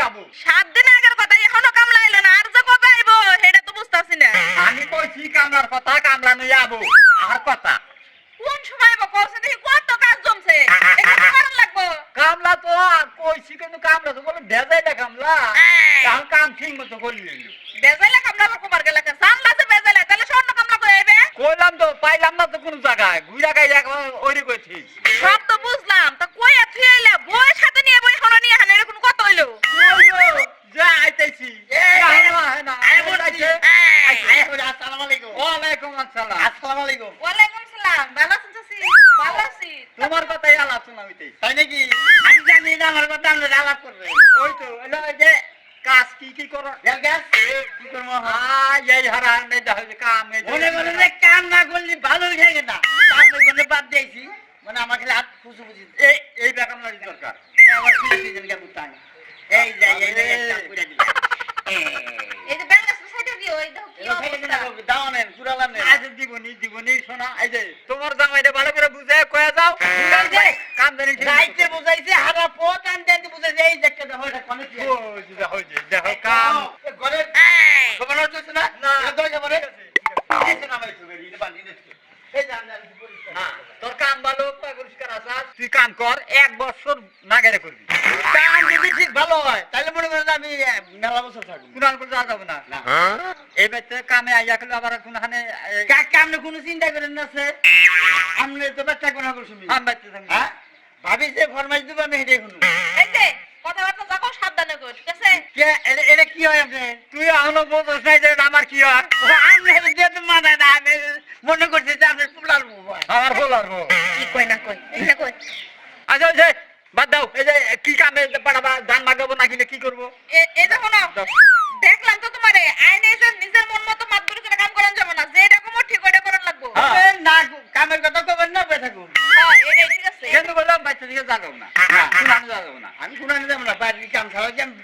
যাবো 7 দিন আগের কথা এখনো কামলা এলো না আর যে কবে আইবো সেটা তো বুঝতাছি না আমি কইছি কামলার কথা কামলা নই যাবো আর কথা কোন সময় আইবো কইছে দেখি কত কাজ জমছে এটা তো করার লাগবো কামলা তো কইছি কিন্তু কামলা তো বলে ভেজাইলা কামলা এখন কাম ঠিক মতো করলি বেজাইলা কামলা আবার কুমার গেলা সামলা সে বেজাইলা তাহলে স্বর্ণ কামলা কই আইবে কইলাম তো পাইলাম না তো কোন জায়গায় ঘুরা গাই ওইরে কইছি সব তো বুঝলাম তা কই আছি আইলা বউয়ের সাথে নিয়ে বই এখনো নিয়ে হানে এরকম কত হইলো যা আইতেছি আসসালামু আলাইকুম। ওয়ালাইকুম আসসালাম আসসালামু আলাইকুম। ওয়ালাইকুম সালাম ভালো আছিস ভালো আছি তোমার কথাই আলোচনা হইতেছে তাই নাকি? আমি জানি না আমার কথা আপনারা আলাপ করবেন। ওই তো এলো এই যে কাজ কি করো বেল গ্যাস কি করবো এখন? এই হারান এই দেখো যে কাম এই যে- মনে করে যে কাম না করলে ভালো থাকে না। কাম করে বাদ দিয়েছি। মানে আমার খালি হাত খুশু খুশি। এই বেকাম লাগি দরকার এটা আবার খুলে দিয়েছেন কে বুঝতাম। এই যাই এই যাই কাম করে দিলাম। এই যে ব্যাংক আছে সাইডে দিও এই দেখো কি এবার খাইলে অবস্থা কিনা দাও নেন, কুড়ালাম নেন। আজ জীবনী শোনা এই যে তোমার জামাইটা ভালো করে বুঝে কয়ে যাও এই যে কাম জানি ঠিক রাইতে বুঝাইছে হারা পথ আনতে আনতে বুঝাইছে এই দেখতে দেখো এটা কোনে কি দেখো কাম ঘরের খবর হচ্ছে না না। এটা দরজা পড়ে কিছু না ভাই তুমি এটা বান্ধি দিচ্ছি এই জান জান পরিষ্কার না তোর কাম ভালো পরিষ্কার আছে তুই কাম কর 1 বছর না গেলে করবি কাম যদি ঠিক ভালো হয় তাহলে মনে করেন আমি মেলা বছর থাকবো কুনাল করে যাওয়া যাবে না না এই বেতে কামে আইয়া খেলে আবার কোনখানে কাকা আপনি কোনো চিন্তা করেন না স্যার আপনি তো বাচ্চা কোন হবো শুনি কাম বাইতে থাকবি হ্যাঁ ভাবি যে ফরমাইশ দেবো আমি হেঁটে শুনুন এই যে কথাবার্তা যাকো সাবধানে কর ঠিক আছে কে এটা কি হয় আপনি তুই এখনো বোঝস নাই যে এটা আমার কি হয় আপনি যেহেতু মাথায় না আমি মনে করছি যে আপনার পুলার বউ আমার বলার গো কি কই না কই এটা কই আচ্ছা ওই যে বাদ দাও এই যে কি কামে পাড়াবা ধান মাগাবো না কিনে কি করবো এই দেখো না দেখলাম তো তোমারে আইনে যে নিজের মন মতো মাত করে কাম করান যাবে না যে রকম ঠিক ওইটা করার লাগবো হ্যাঁ। না কামের কথা কবেন না বেঠা থাকুন হ্যাঁ এটাই ঠিক আছে কিন্তু বললাম বাচ্চা দিকে যাবো না কুনানো যাবো না আমি শুনানি যাবো না বাড়ির কাম ছাড়া কি আমি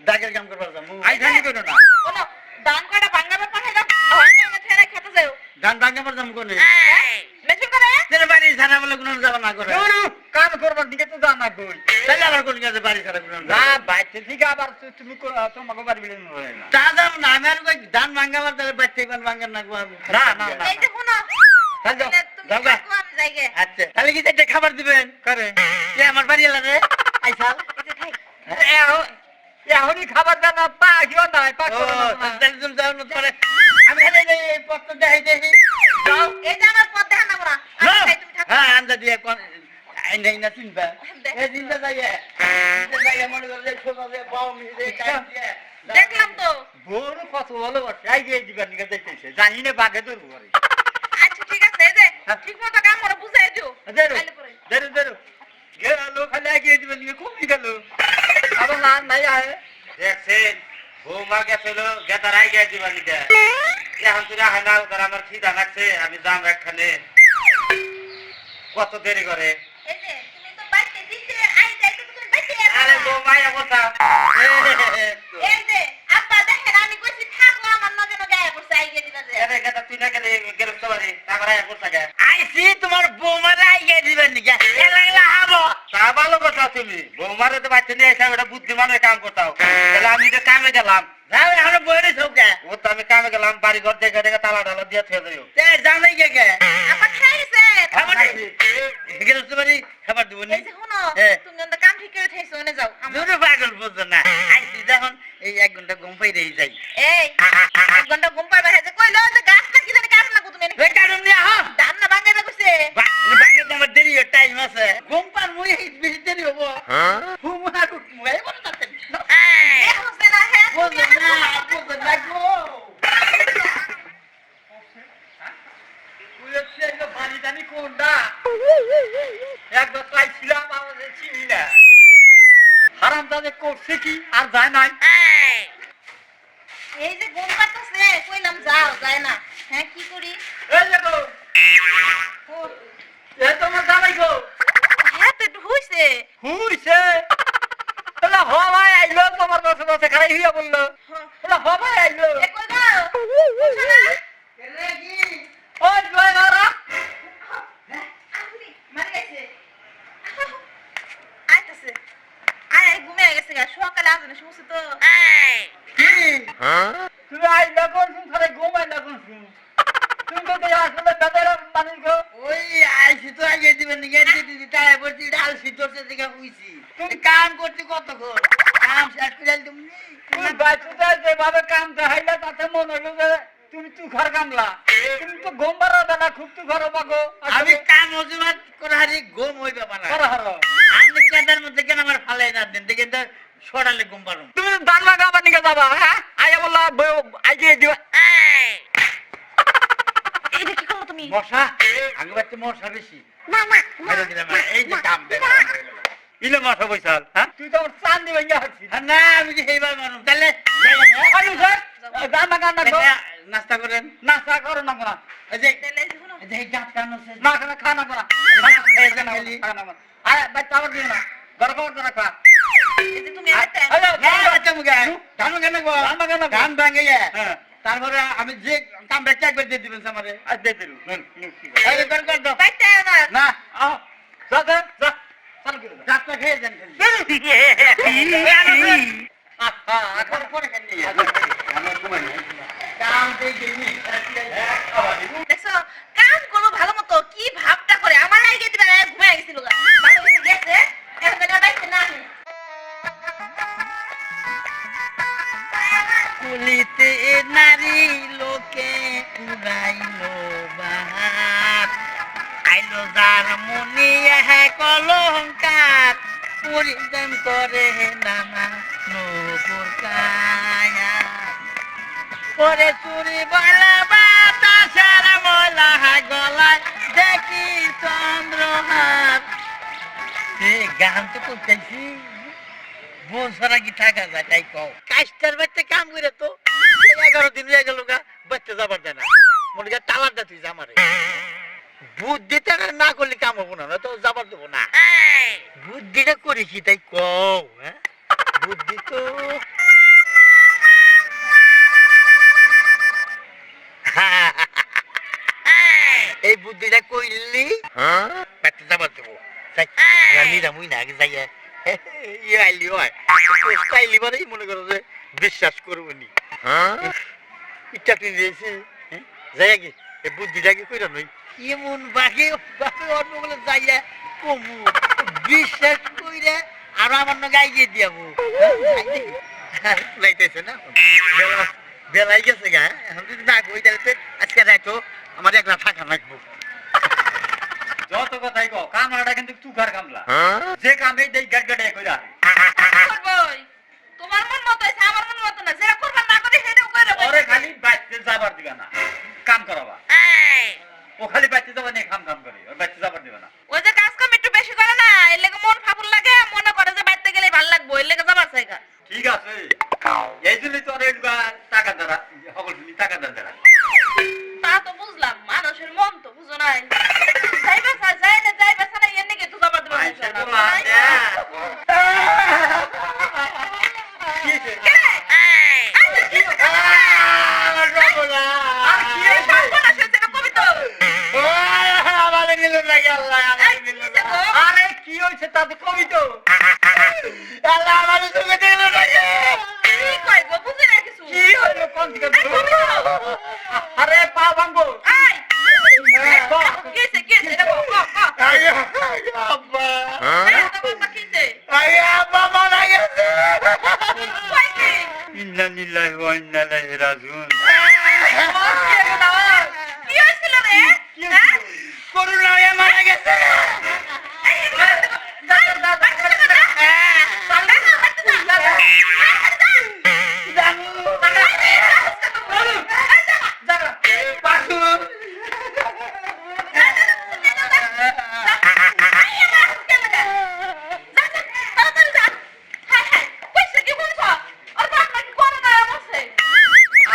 দাগের কাম করবার যাবো আইখানি করো না কোনো দান কয়টা ভাঙাবে পাঠাই দাও ভাঙা না ছেড়ে খেতে যাও ধান ভাঙে পর যাবো কোনে মেশিন করে তেরে বাড়ি ছাড়া বলে কোনো যাবো না করে কাম করবার দিকে তো জানা কই তাহলে আবার কোন কাছে বাড়ি ছাড়া কোনো না বাচ্চা থেকে আবার তুমি তোমাকে বাড়ি বিলে নেবে না তা যাবো না আমি আর কই ধান ভাঙাবার তাহলে বাচ্চা এবার ভাঙার না না, না, না। এই যে শোনো তাহলে যাও, তুমি যাও গা। থাকো, আমি যাই গে। আচ্ছা তাহলে কি চারটে খাবার দিবেন করে কে আমার বাড়ি এলা রে আইসাল এই যে থাক। এখনই খাবার দানা পা কিও নাই পা ও করো না। তাহলে তুমি যাও না পরে আমি খালি এই পত্র দেখাই দেখি যাও এই যে আমার পথ দেখা না বড়া আমি যাও। খাই, তুমি থাকো হ্যাঁ আন্দা দিয়ে কোন আইনা আইনা চিনবা এই চিন্তা যাইয়া চিন্তা যাইয়া মনে করে যে সোজা যে পাও মিলে কাট দিয়ে দেখলাম তো বড় কত ভালোবাসে আই গিয়ে দিবার নিকে দেখতেছে জানি না বাগে দূর করে আচ্ছা ঠিক আছে এই যে ঠিক মতো কাম করে বুঝাই দিও দেরো আইলে পরে। দেরো দেরো গেলো খালি গিয়ে দিবার নিকে কমই গেল আবার না নাই আয় দেখছেন বৌমা গেছিল গেতারাই গিয়ে দিবার নিতে এখন তুই রাখে না ওদের আমার খিদা লাগছে আমি যাম একখানে কত দেরি করে এই যে তুমি তো বাইতে দিতে আই যাই তো তুমি বাইতে আরে বৌমাই অবস্থা এই যে আব্বা দেখেন আমি কইছি থাকো আমার নগে নগে আয় পড়ছে আই গিয়ে দিবা যে আরে গেতা তুই না গেলে গেলে তো পারি তারপরে এক বছর গে আইসি তোমার বৌমারা আইয়া দিবেন নাকি এলা এলা হাবো তা ভালো কথা তুমি বৌমারে তো বাচ্চা নিয়ে এসে ওটা বুদ্ধিমানের কাম করতাও তাহলে আমি তো কামে গেলাম যাও এখন বইরে চৌকা ও তো আমি কামে গেলাম বাড়ি ঘর দেখে দেখে তালা টালা দিয়ে থুয়ে দিও তে যাও নাই কে কে আপা খাইছে খাবার গেলে তোমার খাবার দিব নি এই যে শুনো হ্যাঁ। তুমি তো কাম ঠিক করে থাইছো ওনে যাও দূরে পাগল বুঝছো না আইসি যখন এই 1 ঘন্টা ঘুম পাই রই যাই এই 1 ঘন্টা ঘুম পাবে যে কইলো যে গাছ না কি জানি কাজ না কো তুমি ওই কারণ নিয়ে হ ধান না ভাঙে কইছে বাংলা তোমার দেরি টাইম আছে ঘুম পার মুই বেশি দেরি হবো ঘুম আর মুই বড় তাতে দেখো সে না হ্যাঁ বুঝছো না বুঝছো না গো তুই হচ্ছে একটা বাড়ি জানি কোনটা একবার চাইছিলাম আমাদের চিনি না হারাম দাদে করছে কি আর যায় নাই এই যে ঘুম পাতাছে কইলাম যাও যায় না হ্যাঁ কি করি এই দেখো এ তোমার জামাই গো হ্যাঁ তো একটু হইছে হুইছে তাহলে হবাই আইলো তোমার বসে বসে খারাই হইয়া বললো তাহলে হবাই আইলো এ কই গো বুঝছ না রে কি ওই জয়নারা আপনি মারি গেছে আইতাছে আয় ঘুমিয়ে গেছে গা সকালে সকালে আজ শুনছি তো কি তুমি আইলা করছুন খালি ঘুমাইলা করছুন তুমি তো দেয়া আসলে বেদার মানুষ গো ওই আইসি তো আগে দিবেন নিয়ে দিদি তাই বলছি ডালসি তোরতে থেকে হইছি তুমি কাম করতে কতক্ষণ কাম শেষ করে তুমি তুমি বাচ্চাদের যেভাবে কাম দেখাইলা তাতে মনে হলো যে তুমি তুখার কামলা তুমি তো ঘুম পারো না খুব তুখার পাগো আমি কাম অজুমাত করে হারি ঘুম হইবে পারা করো হারো আমি কেদার মধ্যে কেন আমার ফালাই না দিন দেখে তো সরালে ঘুম পারো তুমি দান লাগাবার নিকে যাবা হ্যাঁ আইয়া বললা আইয়ে দিও এইটা কি করো তুমি মশা আগে বাচ্চা মশা বেশি মেরে দিলাম এই যে কাম ইলে মশা বইছাল হ্যাঁ তুই তো আমার চান দিবে ইয়া হাসি না আমি কি এইবার মানুষ তাহলে আলু স্যার দান লাগা না গো নাস্তা করেন নাস্তা করো না কোনা এই যে তেলে দিব না এই যে গাছ কানুছে না খানা খানা করা খানা খানা আয় বাচ্চা আবার দিও না গরগর করে খা এই যে তুমি এটা আরে ধান কেন গো ধান কেন গো? ধান ভাঙে হ্যাঁ তারপরে আমি যে কাম ব্যাক একবার দিয়ে দিবেন আমারে আজ দে দিলু এই বের কর দাও বাইতে আয় না না আও যা যা যা চালু করে দাও রাস্তা খেয়ে যান আহা এখন পরে কেন নিয়ে আমার সময় নেই কাম দিয়ে দিবি দেখছো কাম করো ভালো মতো কি ভাবটা করে আমার আগে দিবে ঘুমায় গেছিল গা ভালো কিছু গেছে এখন দেখা বাইতে না কুলিতে নারী লোকে উড়াইলো বাহার আইলো যার মনি হে কলঙ্কার পরিধান করে নানা নপুর কায়া পরে চুরি বলা বাতাসের ময়লা গলায় দেখি চন্দ্রহার গান তো করতেছি বছরা কি থাকা যায় তাই কও কাস্টার বাচ্চা কাম করে তো 11 দিন হয়ে গেল গা বাচ্চা যাবার দেয় না মনে কর তালারটা তুই আমারে বুদ্ধিটা না করলে কাম হবো না তো যাবার দেবো না বুদ্ধিটা করি কি তাই কও হ্যাঁ বুদ্ধি তো এই বুদ্ধিটা কইলি বাচ্চা যাবার দেবো রানীরা মুই না আগে যাইয়া আইলি হয় স্টাইলি মানে মনে করো যে বিশ্বাস করবো নি ইচ্ছা তুই দিয়েছি যাইয়া কি এই বুদ্ধিটা কি কইরা নই এমন বাকি অন্য বলে যাইয়া কমু বিশ্বাস কইরা আর আমার নগে আইয়ে দিয়াবো লাইতেছে না বেলাই গেছে গা এখন যদি না কই তাহলে আজকে রাখো আমার একলা থাকা লাগবো যত কথাই কও কামড়াটা কিন্তু তুখার কামলা যে কামে দেই গড়গড়ে কইরা করবই তোমার মন মতো আছে আমার মন মতো না যেটা করবা না করে সেটাও কইরা ওরে খালি বাইতে যাবার দিবা না কাম করাবা ও খালি বাইতে যাবা না কাম কাম করে ওর বাইতে যাবার দিবা না ওই যে কাজ কাম একটু বেশি করে না এর লাগি মন ফাফুল লাগে মনে করে যে বাইতে গেলে ভালো লাগবে এর লাগি যাবার চাইগা ঠিক আছে এই জন্যই তো অনেক টাকা দ্বারা সকল টাকা দ্বারা তা তো বুঝলাম মানুষের মন তো বুঝো নাই যাইবা যায় না যাইবা না এর লাগি তো যাবার দিবা আইসা বলা কি হইছে? আর কি হইছে? আরে কি হইছে তাতে কবি তো কি হইলো কোন দিকে আরে পা ভাঙবো ইন্না লিল্লাহি ওয়া ইন্না ইলাইহি রাজিউন করুণা মারা গেছে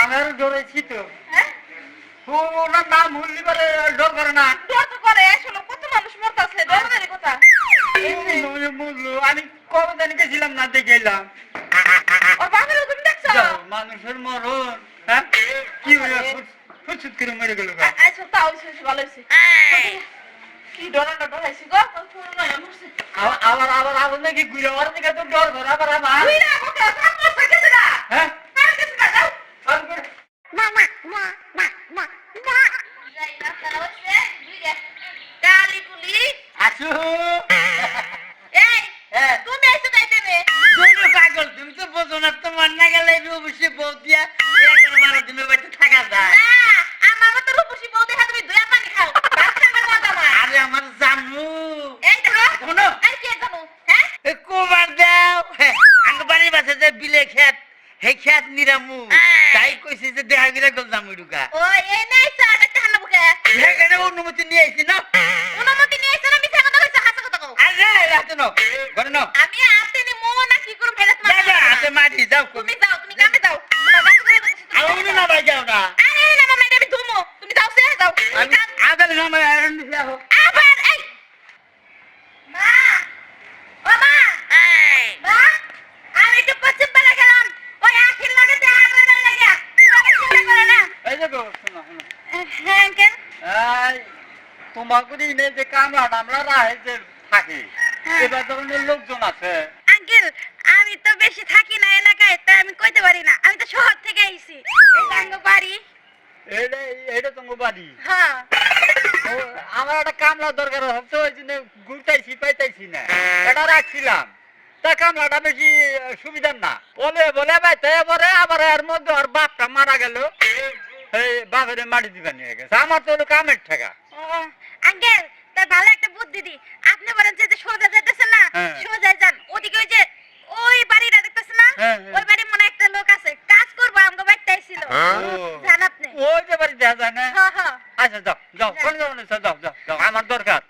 আমার ধরেছি তো ওনার নাম হুল্লি বলে ডর করে না আমি কবে জানি গেছিলাম না দেখে এলাম মানুষের মরণ হ্যাঁ কি হইলো ফুটফুট করে মরে গেল কি ডরাটা ডরাইছি গো তোর পুরো নয় মরছে আবার আবার আবার নাকি ঘুরে ওর দিকে তো ডর ধরে আবার আমার হ্যাঁ আসু হ্যাঁ তুমি পাগল, তুমি তো বোঝো না, তোমার না গেলে অবশ্যই বউ দিয়া 11-12 দিনের বাড়িতে থাকা যায়। আরে আমার জানু শোনো, কোবার দাও আঙ্গ বাড়ির বাসে যে বিলে খেত, সেই খেত নিরামু, তাই কইছি যে দেখা গিরা গল জামু ঢুকা, সেখানে অনুমতি নিয়ে আইছি না। আরে রাতে ন ঘরে ন আমি আসতেনি মো না কি করব ফেরত মার যাবা হাতে মাটি যাও, তুমি যাও তুমি কামে যাও তোমার গান করে দিচ্ছি আর অন্য না ভাই যাও না, আরে না মামা এটা আমি ধুমো তুমি যাও সে যাও আমি আদার নামে আরন দিলাও। আবার এই মা ও মা মা আমি একটু পশ্চিম পাড়া গেলাম ওই আখির লাগে দেখা করে না লাগে তোমাকে চিন্তা করে না এই যে গো শোনো শোনো হ্যাঁ আঙ্কেল এই তোমাকে দিনে যে কামরা আমরা রাহে যে থাকি এবার ধরনের লোকজন আছে আঙ্কেল আমি তো বেশি থাকি না এলাকায় তাই আমি কইতে পারি না আমি তো শহর থেকে আইছি এই গাঙ্গ বাড়ি এটা এটা তোমার বাড়ি হ্যাঁ ও, আমার একটা কামলা দরকার হচ্ছে ওই জন্য ঘুরতাইছি পাইতাইছি না এটা রাখছিলাম তা কামলাটা বেশি সুবিধার না বলে বলে পাইতে পরে আবার এর মধ্যে ওর বাপটা মারা গেল এই বাপের মাটি দিবা নিয়ে গেছে আমার তো হলো কামের ঠেকা আঙ্কেল তাই ভালো একটা বুদ্ধি দি আপনি বলেন যে সোজা যাইতেছেন না হ্যাঁ। সোজা যান ওদিকে ওই যে ওই বাড়িটা দেখতেছেন না হ্যাঁ, হ্যাঁ। ওই বাড়ি মনে একটা লোক আছে কাজ করবো আমগো বাড়িতে আইছিল ও, জান আপনি ওই যে বাড়ি দেখা যায় না হ্যাঁ হ্যাঁ আচ্ছা যাও যাও কোন যাও না যাও যাও যাও আমার দরকার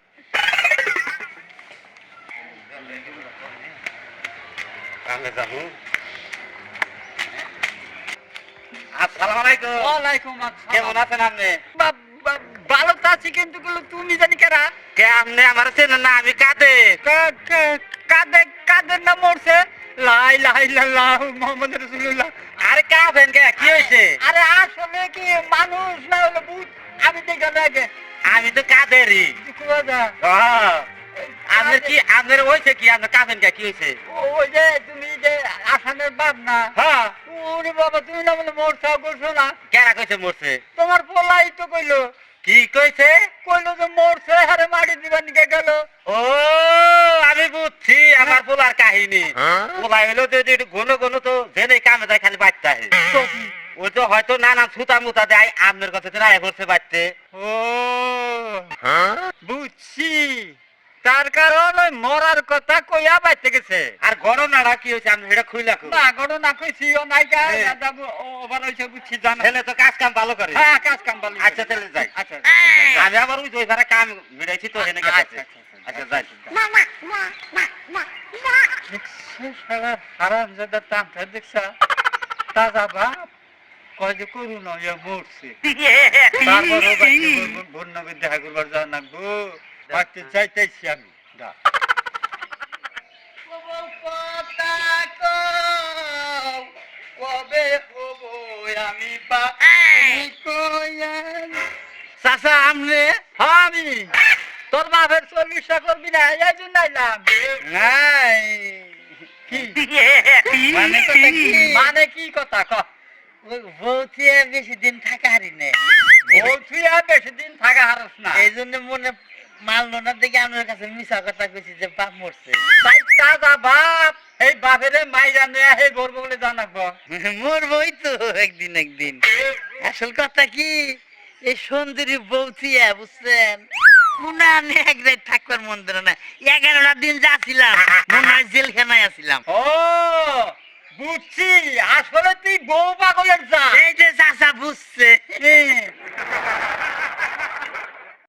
কামে যাবো। আসসালামু আলাইকুম। ওয়ালাইকুম আসসালাম কেমন আছেন আপনি? ভালো তো আছি কিন্তু তুমি জানি কারা কে আপনি আমার চেনেন না? আমি কাদের। কাদের নাম মরছে লাই লাই লাল্লাহ মোহাম্মদ রাসূলুল্লাহ আরে কাঁদেন কে? কি হয়েছে? আরে আসলে কি মানুষ না হলো ভূত আমি দেখে আগে আমি তো কাদেরই। আপনার কি আপনার হয়েছে কি? আপনার কাঁদেন কে? কি হয়েছে? ওই যে তুমি যে আসামের বাপ না হ্যাঁ, ওরে বাবা তুমি না বলে মরছা করছো না কেরা কইছে মরছে? তোমার পোলাই তো কইলো কি কইছে? কইলো যে মরছে হারে মাটি দিবার নিকে গেল ও আমি বুঝছি আমার পোলার কাহিনী। পোলা হইলো যে যে ঘন ঘন তো জেনে কামে যায় খালি বাচ্চা হে। ও তো হয়তো নানা ছুতা মুতা দেয় আপনার কাছে তো রায় করছে বাচ্চে। ও বুঝছি তার কারণ ওই মরার কথা কইয়া বাইতে গেছে আর ঘটনাটা কি হয়েছে আপনি সেটা খুইলা কই। না ঘটনা কইছি ও নাইকা হ্যাঁ। ওভার হইছে বুঝছি জানা ছেলে তো কাজ কাম ভালো করে। হ্যাঁ কাজ কাম ভালো আচ্ছা তাহলে যাই। আচ্ছা আমি আবার ওই ওই ধারে কাম মিটাইছি তো হেনে গেছে। আচ্ছা যাই। হারামজাদা তামটা দেখছা তাজা বাপ কয় যে করুন ইয়া মরছে তারপর ও বাচ্চা বন্যকে দেখা করবার যা না গো বাচ্চা চাইতেছি আমি দা কবে হবো আমি বাপ চাচা আমনে আমি তোর বাপের 40টা করবি না এই জন্য আইলাম নাই কি মানে কথা কি? মানে কি কথা ক ওই বউথিয়া বেশি দিন থাকা হারি নে, বউ তুই আর বেশি দিন থাকা হারস না এই জন্য মনে মানলো না দেখে আমার কাছে মিশা কথা কইছি যে বাপ মরছে। তাই তাজা বাপ এই বাপেরে মাইরা নিয়ে হে গর্ব বলে জানাবো মরবই তো একদিন একদিন। আসল কথা কি এই সুন্দরী বউথিয়া বুঝছেন উনানে এক রাত থাকবার মন ধরে না, 11টা দিন যাচ্ছিলাম মনে হয় জেলখানায় আছিলাম। ও বুঝছি আসলে তুই বউ পাগলের যা এই যে চাচা বুঝছে।